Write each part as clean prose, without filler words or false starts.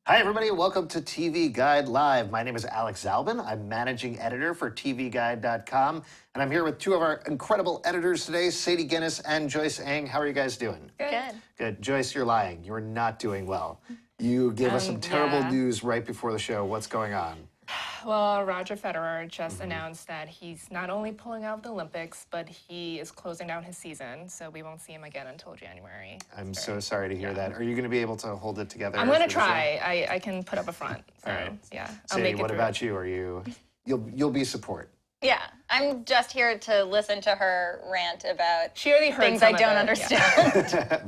Hi, everybody. Welcome to TV Guide Live. My name is Alex Zalbin. I'm managing editor for TVGuide.com, and I'm here with two of our incredible editors today, Sadie Guinness and Joyce Eng. How are you guys doing? Good. Good. Joyce, you're lying. You're not doing well. You gave us some terrible news right before the show. What's going on? Well, Roger Federer just announced that he's not only pulling out of the Olympics, but he is closing down his season, so we won't see him again until January. I'm so sorry to hear that. Are you going to be able to hold it together? I'm going to try. I can put up a front. So, all right. Yeah. I'll Sadie, what about you? Are you? You'll be support. Yeah, I'm just here to listen to her rant about she already heard things I don't understand. Yeah.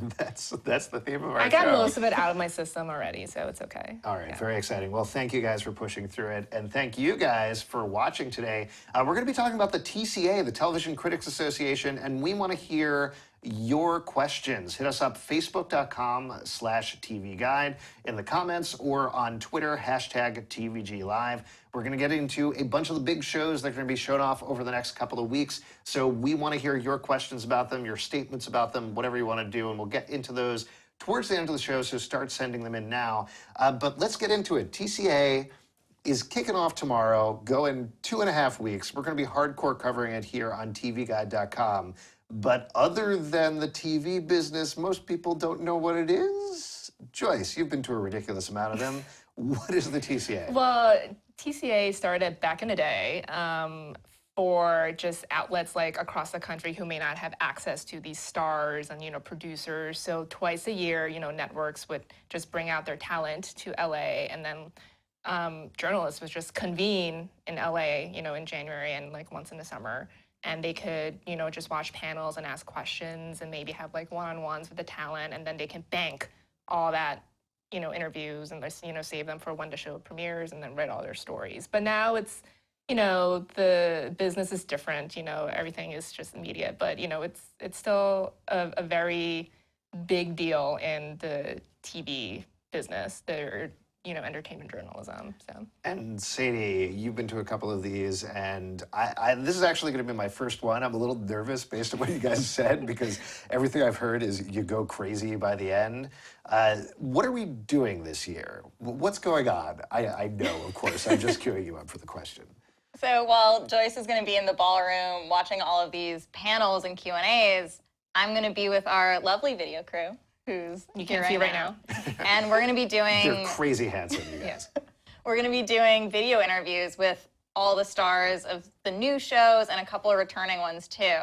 that's the theme of our show. I got most of it out of my system already, so it's okay. All right, very exciting. Well, thank you guys for pushing through it, and thank you guys for watching today. We're going to be talking about the TCA, the Television Critics Association, and we want to hear your questions. Hit us up, facebook.com/TVGuide in the comments or on Twitter, #TVGLive. We're going to get into a bunch of the big shows that are going to be shown off over the next couple of weeks. So we want to hear your questions about them, your statements about them, whatever you want to do, and we'll get into those towards the end of the show, so start sending them in now. But let's get into it. TCA is kicking off tomorrow, going 2.5 weeks. We're going to be hardcore covering it here on TVGuide.com. But other than the TV business, most people don't know what it is. Joyce, you've been to a ridiculous amount of them. What is the TCA? Well, TCA started back in the day for just outlets like across the country who may not have access to these stars and, producers. So twice a year, networks would just bring out their talent to LA, and then journalists would just convene in LA, in January and like once in the summer. And they could, just watch panels and ask questions and maybe have like one-on-ones with the talent, and then they can bank all that, interviews and, save them for when the show premieres and then read all their stories. But now it's, the business is different, everything is just media, but, it's still a very big deal in the TV business. They're entertainment journalism. So. And Sadie, you've been to a couple of these, and this is actually going to be my first one. I'm a little nervous based on what you guys said, because everything I've heard is you go crazy by the end. What are we doing this year? What's going on? I know, of course. I'm just queuing you up for the question. So while Joyce is going to be in the ballroom watching all of these panels and Q&As, I'm going to be with our lovely video crew, who's you can see right now. And we're going to be doing... They're crazy handsome, you guys. We're going to be doing video interviews with all the stars of the new shows and a couple of returning ones, too.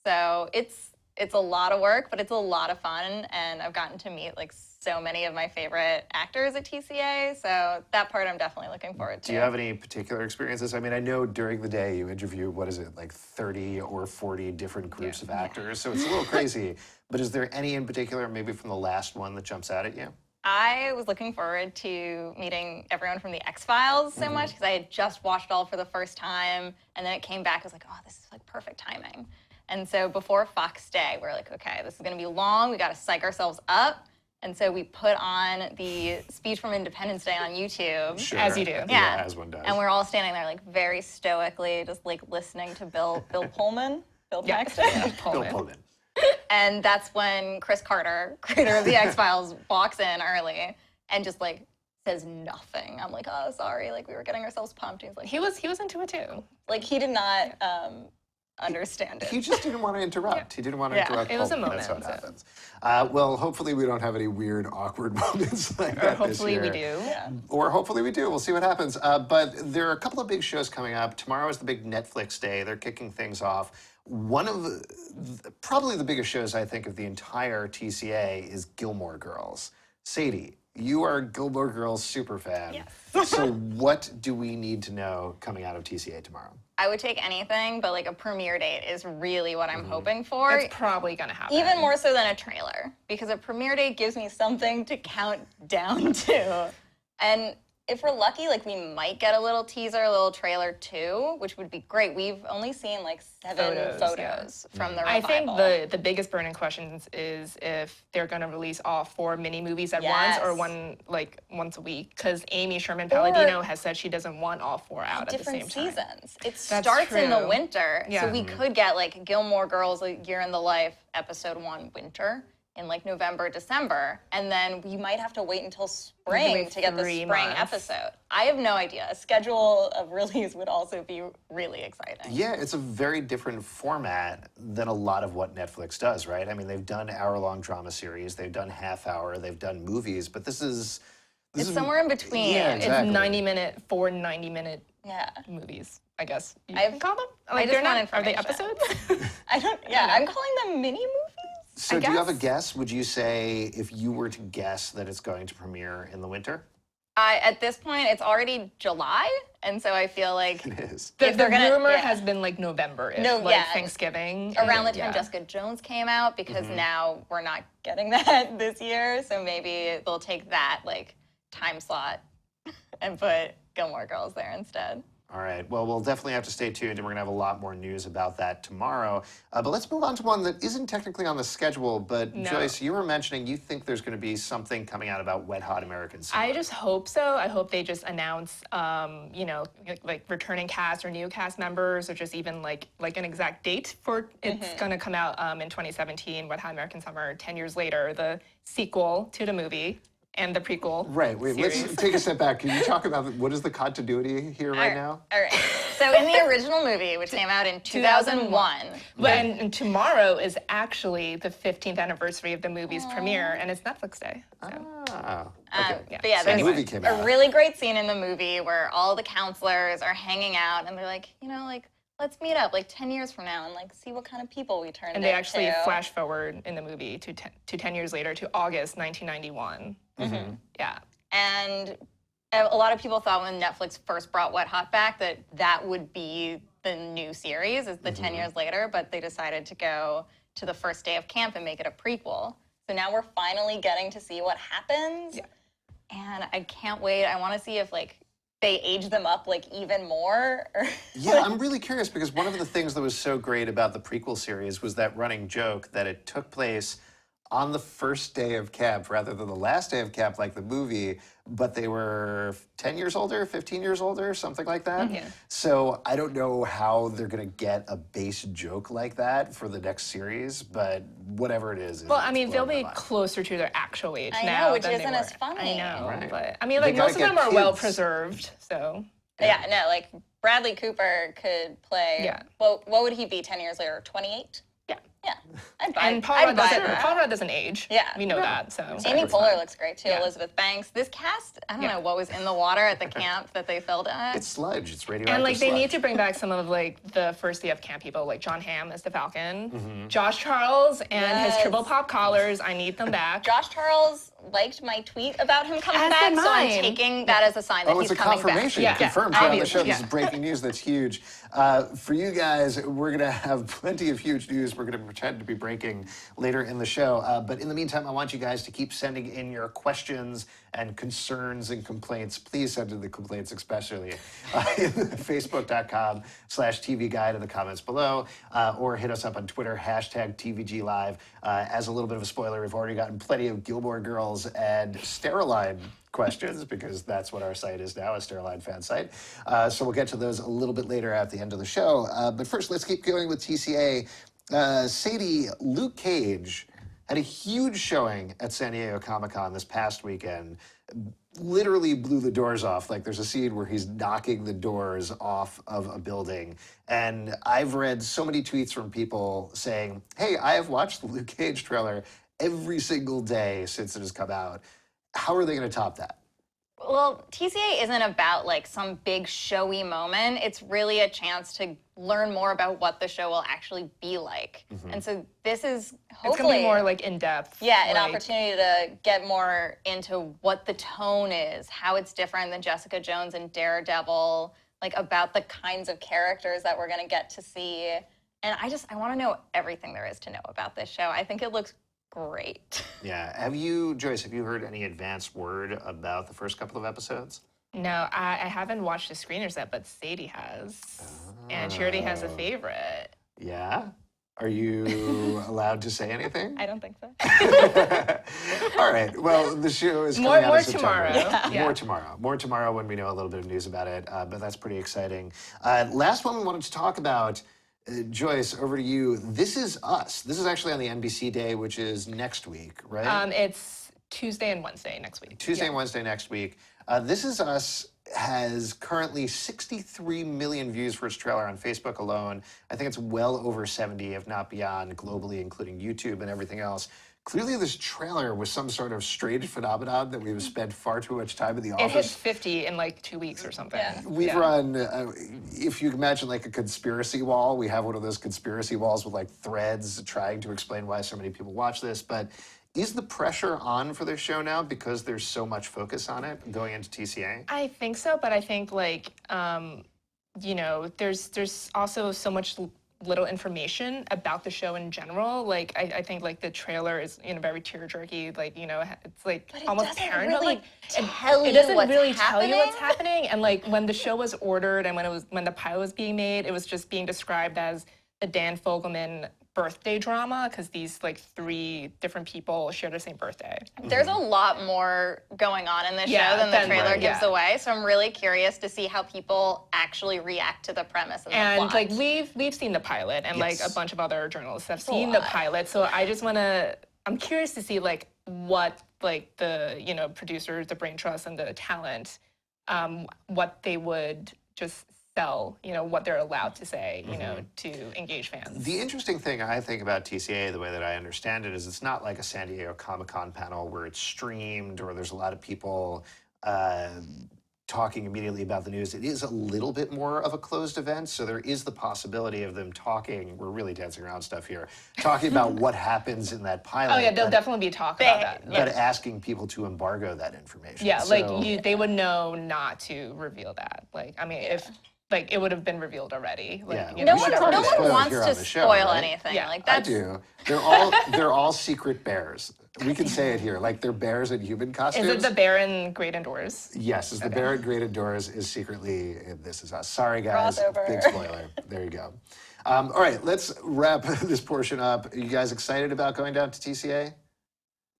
So it's a lot of work, but it's a lot of fun, and I've gotten to meet like so many of my favorite actors at TCA, so that part I'm definitely looking forward to. Do you have any particular experiences? I mean, I know during the day you interview, like 30 or 40 different groups of actors, so it's a little crazy, but is there any in particular, maybe from the last one, that jumps out at you? I was looking forward to meeting everyone from the X-Files so much, because I had just watched all for the first time, and then it came back, I was like, oh, this is like perfect timing. And so before Fox Day, we're like, okay, this is going to be long. We got to psych ourselves up. And so we put on the speech from Independence Day on YouTube. Sure. As you do. Yeah, as one does. And we're all standing there like very stoically, just like listening to Bill Pullman. Bill Paxton. Yeah, Bill Pullman. And that's when Chris Carter, creator of the X-Files, walks in early and just like says nothing. I'm like, oh, sorry. Like, we were getting ourselves pumped. He's like, he was into it too. Like, he did not understand it. He just didn't want to interrupt. He didn't want to interrupt. It was a moment. That's how it happens. Well, hopefully we don't have any weird, awkward moments like that this year. Hopefully we do. Yeah. Or hopefully we do. We'll see what happens. But there are a couple of big shows coming up. Tomorrow is the big Netflix day. They're kicking things off. One of probably the biggest shows, I think, of the entire TCA is Gilmore Girls. Sadie, you are a Gilmore Girls super fan. Yes. So what do we need to know coming out of TCA tomorrow? I would take anything, but like a premiere date is really what I'm hoping for. It's probably going to happen. Even more so than a trailer, because a premiere date gives me something to count down to. And if we're lucky, like, we might get a little teaser, a little trailer too, which would be great. We've only seen like 7 photos from the revival. I think the biggest burning question is if they're going to release all 4 mini movies at once, or once a week. Because Amy Sherman Palladino has said she doesn't want all 4 out at the same time. Different seasons. It starts in the winter, Yeah. so we could get like Gilmore Girls, A Year in the Life, episode 1, winter, in like November, December, and then we might have to wait until spring to get the 3 spring months. episode. I have no idea. A schedule of release would also be really exciting. Yeah, it's a very different format than a lot of what Netflix does, right? I mean, they've done hour-long drama series, they've done half-hour, they've done movies, but this is It's somewhere in between. Yeah, exactly. It's 90-minute Yeah. movies, I guess you I've- can call them. I Like, just they're want not. Are they information. episodes? I'm calling them mini movies. So I do you have a guess. guess? Would you say, if you were to guess, that it's going to premiere in the winter? At this point, it's already July, and so I feel like It is. The If they're gonna- rumor yeah. has been like November-ish, No, like yeah. Thanksgiving. around the time Yeah. Jessica Jones came out, because now we're not getting that this year, so maybe they'll take that like time slot and put Gilmore Girls there instead. All right. Well, we'll definitely have to stay tuned, and we're going to have a lot more news about that tomorrow. But let's move on to one that isn't technically on the schedule. But No. Joyce, you were mentioning you think there's going to be something coming out about Wet Hot American Summer. I just hope so. I hope they just announce, like returning cast or new cast members, or just even like an exact date for it's gonna come out in 2017. Wet Hot American Summer, 10 years later, the sequel to the movie and the prequel. Right. Wait. series. Let's take a step back. Can you talk about what is the continuity here right now? All right. So in the original movie, which came out in 2001, And tomorrow is actually the 15th anniversary of the movie's premiere, and it's Netflix Day. So. Ah. but yeah. yeah, So the there's movie came a out. really great scene in the movie where all the counselors are hanging out, and they're like, let's meet up like 10 years from now and like see what kind of people we turned And they into. actually flash forward in the movie to 10 years later to August 1991. Yeah. And a lot of people thought when Netflix first brought Wet Hot back that would be the new series, is the 10 years later, but they decided to go to the first day of camp and make it a prequel. So now we're finally getting to see what happens. Yeah. And I can't wait. I want to see if like they age them up like even more. Yeah, I'm really curious because one of the things that was so great about the prequel series was that running joke that it took place on the first day of camp rather than the last day of camp like the movie, but they were 10 years older, 15 years older, something like that. Yeah. So I don't know how they're going to get a base joke like that for the next series, but whatever it is. Well, it's I mean, they'll blowing be my mind. closer to their actual age I now know, which than isn't they as were. funny. I know, Right. but I mean, They like gotta most of get them are well kids. preserved, so. Yeah, no, like Bradley Cooper could play. Yeah. What would he be 10 years later? 28? Yeah. Yeah. I'd buy, And Paul I'd Rudd buy doesn't, that. Paul Rudd doesn't age. Yeah. We know that, so. Amy it's Poehler fine. looks great too. Yeah. Elizabeth Banks. This cast, I don't Yeah. know what was in the water at the camp that they filmed at. It's sludge. It's radioactive And like they sludge. need to bring back some of like the first day of camp people, like John Hamm as the Falcon, Mm-hmm. Josh Charles and his Yes. triple pop collars. I need them back. Josh Charles liked my tweet about him coming As back, did so I'm mine. taking that as a sign that Oh, he's it's a coming confirmation. back. Yeah. Confirmed Yeah. here on the show. This Yeah. is breaking news that's huge. For you guys, we're going to have plenty of huge news we're going to pretend to be breaking later in the show. But in the meantime, I want you guys to keep sending in your questions and concerns and complaints. Please send in the complaints especially in facebook.com/TV Guide in the comments below, or hit us up on Twitter, #TVG Live. As a little bit of a spoiler, we've already gotten plenty of Gilmore Girls and Steroline questions, because that's what our site is now, a Steroline fan site. So we'll get to those a little bit later at the end of the show. But first, let's keep going with TCA. Sadie, Luke Cage had a huge showing at San Diego Comic-Con this past weekend. Literally blew the doors off. Like there's a scene where he's knocking the doors off of a building. And I've read so many tweets from people saying, hey, I have watched the Luke Cage trailer every single day since it has come out. How are they going to top that? Well, TCA isn't about like some big showy moment. It's really a chance to learn more about what the show will actually be like. And so this is hopefully It's gonna be more like in depth. yeah, an like, opportunity to get more into what the tone is, how it's different than Jessica Jones and Daredevil, like about the kinds of characters that we're going to get to see. And I want to know everything there is to know about this show. I think it looks great. Yeah. Joyce, have you heard any advance word about the first couple of episodes? No, I haven't watched the screeners yet, but Sadie has, and she already has a favorite. Yeah? Are you allowed to say anything? I don't think so. All right. Well, the show is coming More- out more in September. tomorrow. Yeah. More tomorrow. More tomorrow when we know a little bit of news about it. But that's pretty exciting. Last one we wanted to talk about. Joyce, over to you. This Is Us. This is actually on the NBC day, which is next week, right? It's Tuesday and Wednesday next week. Tuesday and Wednesday next week. This Is Us has currently 63 million views for its trailer on Facebook alone. I think it's well over 70, if not beyond, globally, including YouTube and everything else. Clearly, this trailer was some sort of strange phenomenon that we've spent far too much time in the It hit office. 50 in like 2 weeks or something. We've run, if you imagine like a conspiracy wall, we have one of those conspiracy walls with like threads trying to explain why so many people watch this. But is the pressure on for this show now because there's so much focus on it going into TCA? I think so, but I think like, you know, there's also so much little information about the show in general. Like, I think like the trailer is, you know, very tear-jerky. Like, you know, it's like But it almost doesn't paranoid. really Like, tell it you doesn't what's really tell you what's happening. happening. And like when the show was ordered and when the pilot was being made, it was just being described as the Dan Fogelman birthday drama because these like 3 different people share the same birthday. There's a lot more going on in this Yeah, show than the than- trailer right, gives yeah. away. So I'm really curious to see how people actually react to the premise and the And plot. like we've seen the pilot, and like Yes. a bunch of other journalists have a seen the lot. pilot. So I just I'm curious to see like what like the, you know, producers, the brain trust, and the talent, what they would just sell, you know, what they're allowed to say, you know, to engage fans. The interesting thing I think about TCA, the way that I understand it, is it's not like a San Diego Comic-Con panel where it's streamed or there's a lot of people talking immediately about the news. It is a little bit more of a closed event, so there is the possibility of them talking, we're really dancing around stuff here, talking about what happens in that pilot. Oh yeah, they'll definitely be talking about that. But asking people to embargo that information. Yeah, So- like they would know not to reveal that. Like, I mean, if like it would have been revealed already. Like, Yeah. you no know, one, should whatever. no already one spoil it wants here to on the show, spoil right? anything. Yeah. Like I that's do. They're all secret bears. We can say it here. Like they're bears in human costumes. Is it the bear in Great Indoors? Yes, is the bear at Great Indoors is secretly in This Is Us. Sorry, guys. Crossover. Big spoiler. There you go. All right, let's wrap this portion up. Are you guys excited about going down to TCA?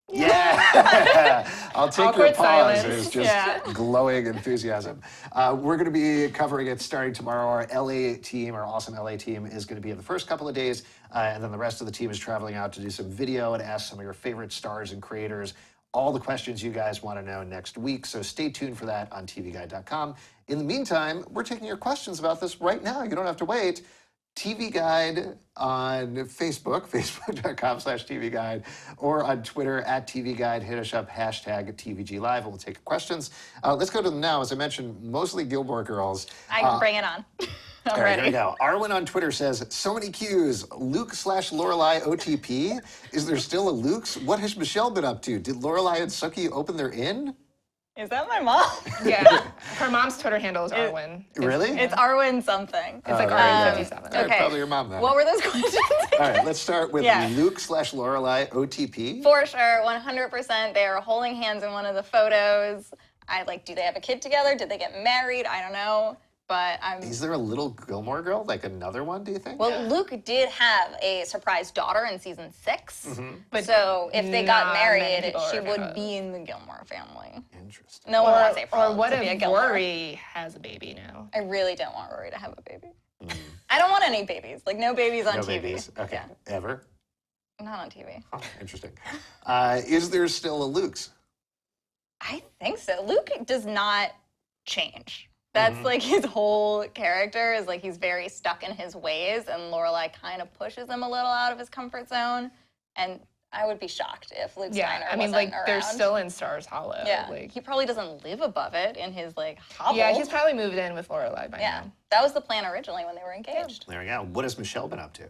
Yeah! I'll take your Awkward pause. silence. There's just glowing enthusiasm. We're going to be covering it starting tomorrow. Our LA team, our awesome LA team, is going to be in the first couple of days, and then the rest of the team is traveling out to do some video and ask some of your favorite stars and creators all the questions you guys want to know next week. So stay tuned for that on tvguide.com. In the meantime, we're taking your questions about this right now. You don't have to wait. TV Guide on Facebook, facebook.com/TV Guide, or on Twitter @TV Guide. Hit us up, #TVG Live, and we'll take your questions. Let's go to them now. As I mentioned, mostly Gilmore Girls. I can bring it on. I'm All right, ready. here we go. Arwen on Twitter says, so many cues. Luke/Lorelai OTP? Is there still a Luke's? What has Michelle been up to? Did Lorelai and Sookie open their inn? Is that my mom? Yeah. Her mom's Twitter handle is Arwen. Really? It's Arwen something. It's like right, Arwen57. All right, Okay. probably your mom then. What were those questions? All right, let's start with Yeah. Luke/Lorelai OTP. For sure, 100%. They are holding hands in one of the photos. Do they have a kid together? Did they get married? I don't know. But I'm. Is there a little Gilmore Girl, like another one, do you think? Well, Luke did have a surprise daughter in season 6. But So if they got not many married, people she are would gonna- be in the Gilmore family. Interesting. No one wants April Or what to be a if Gilmore. Rory has a baby now? I really don't want Rory to have a baby. I don't want any babies. Like, no babies on No TV. babies. Okay. Yeah, Ever? not on TV. Oh, interesting. Is there still a Luke's? I think so. Luke does not change. That's like his whole character is like he's very stuck in his ways, and Lorelai kind of pushes him a little out of his comfort zone. And I would be shocked if Luke Yeah, Steiner I mean, wasn't like they're around. still in Stars Hollow. Yeah, Like, he probably doesn't live above it in his like hovel. yeah, he's probably moved in with Lorelai by yeah. now. That was the plan originally when they were engaged. There we go. What has Michelle been up to?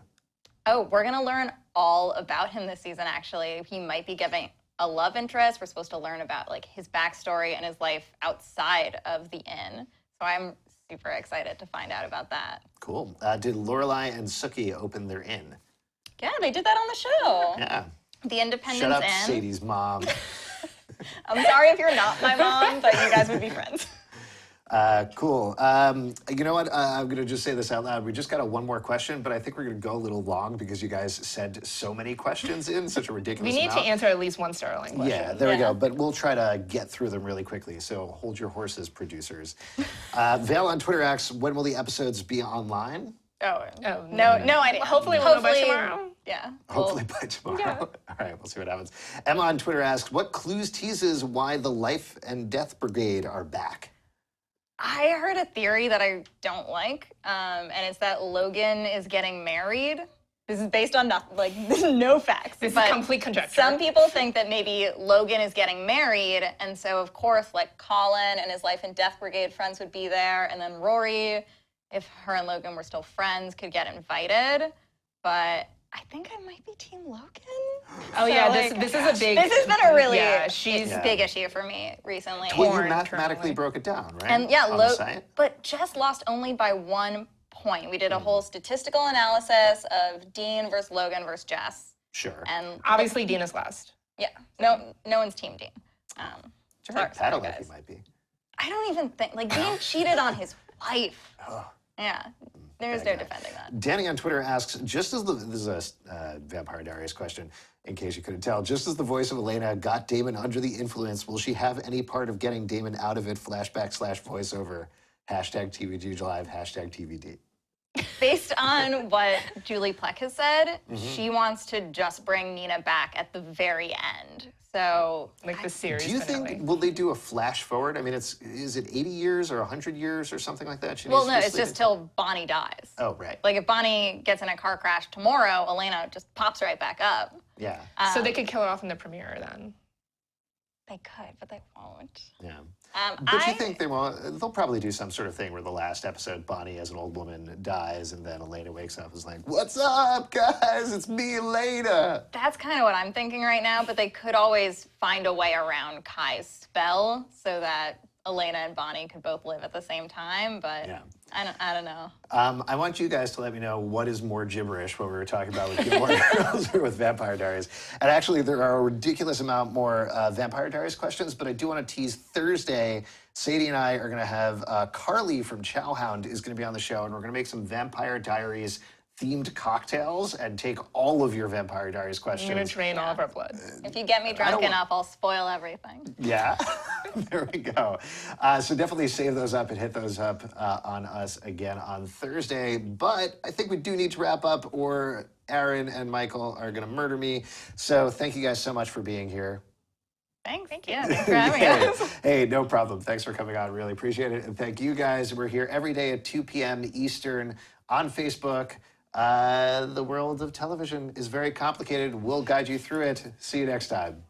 Oh, we're gonna learn all about him this season. Actually, he might be giving a love interest. We're supposed to learn about like his backstory and his life outside of the inn. So I'm super excited to find out about that. Cool. Did Lorelai and Sookie open their inn? Yeah, they did that on the show. Yeah. The Independence Shut up, Inn. Sadie's mom. I'm sorry if you're not my mom, but you guys would be friends. Cool. You know what? I'm going to just say this out loud. We just got one more question, but I think we're going to go a little long because you guys sent so many questions in, such a ridiculous We need to amount. answer at least one Starling question. Yeah, there we Yeah. go. But we'll try to get through them really quickly. So hold your horses, producers. Vale on Twitter asks, when will the episodes be online? Oh, Oh, no idea. Hopefully we'll know by tomorrow. Yeah. Hopefully by tomorrow. Yeah. All right, we'll see what happens. Emma on Twitter asks, what clues teases why the Life and Death Brigade are back? I heard a theory that I don't like, and it's that Logan is getting married. This is based on nothing, like no facts. This is but complete conjecture. Some people think that maybe Logan is getting married, and so of course, like Colin and his Life and Death Brigade friends would be there, and then Rory, if her and Logan were still friends, could get invited. But I think I might be Team Logan. Oh, yeah, this is a big... This has been a really big issue for me recently. Well, you Torn mathematically internally. broke it down, right? And yeah, on the site? but Jess lost only by 1 point. We did a whole statistical analysis of Dean versus Logan versus Jess. Sure. And Obviously, Dean is last. yeah, no one's Team Dean. Sorry, sorry, like he guys. might be. I don't even think, like, Dean cheated on his wife. Oh. Yeah, there's Bad no guy. defending that. Danny on Twitter asks, just as this is a Vampire Diaries question, in case you couldn't tell, just as the voice of Elena got Damon under the influence, will she have any part of getting Damon out of it? Flashback/voiceover. Hashtag TVG Live. Hashtag TVD. Based on what Julie Plec has said, she wants to just bring Nina back at the very end. So, Like the series Do you finale. think, will they do a flash forward? I mean, is it 80 years or 100 years or something like that? She well, needs no, to it's sleep just till Bonnie dies. Oh, right. Like, if Bonnie gets in a car crash tomorrow, Elena just pops right back up. Yeah. So they could kill her off in the premiere then. They could, but they won't. Yeah. I you think they'll probably do some sort of thing where the last episode, Bonnie as an old woman dies, and then Elena wakes up and is like, "What's up, guys? It's me, Elena." That's kind of what I'm thinking right now, but they could always find a way around Kai's spell so that Elena and Bonnie could both live at the same time, but Yeah. I don't know. I want you guys to let me know what is more gibberish, what we were talking about with Gilmore Girls or with Vampire Diaries. And actually, there are a ridiculous amount more Vampire Diaries questions, but I do want to tease Thursday. Sadie and I are going to have Carly from Chowhound is going to be on the show, and we're going to make some Vampire Diaries themed cocktails and take all of your Vampire Diaries I'm questions. going to drain all of our blood. If you get me drunk enough, I'll spoil everything. Yeah, there we go. So definitely save those up and hit those up on us again on Thursday. But I think we do need to wrap up, or Aaron and Michael are going to murder me. So thank you guys so much for being here. Thanks. Yeah, thanks for having us. Hey, no problem. Thanks for coming on. Really appreciate it. And thank you guys. We're here every day at 2 p.m. Eastern on Facebook. The world of television is very complicated. We'll guide you through it. See you next time.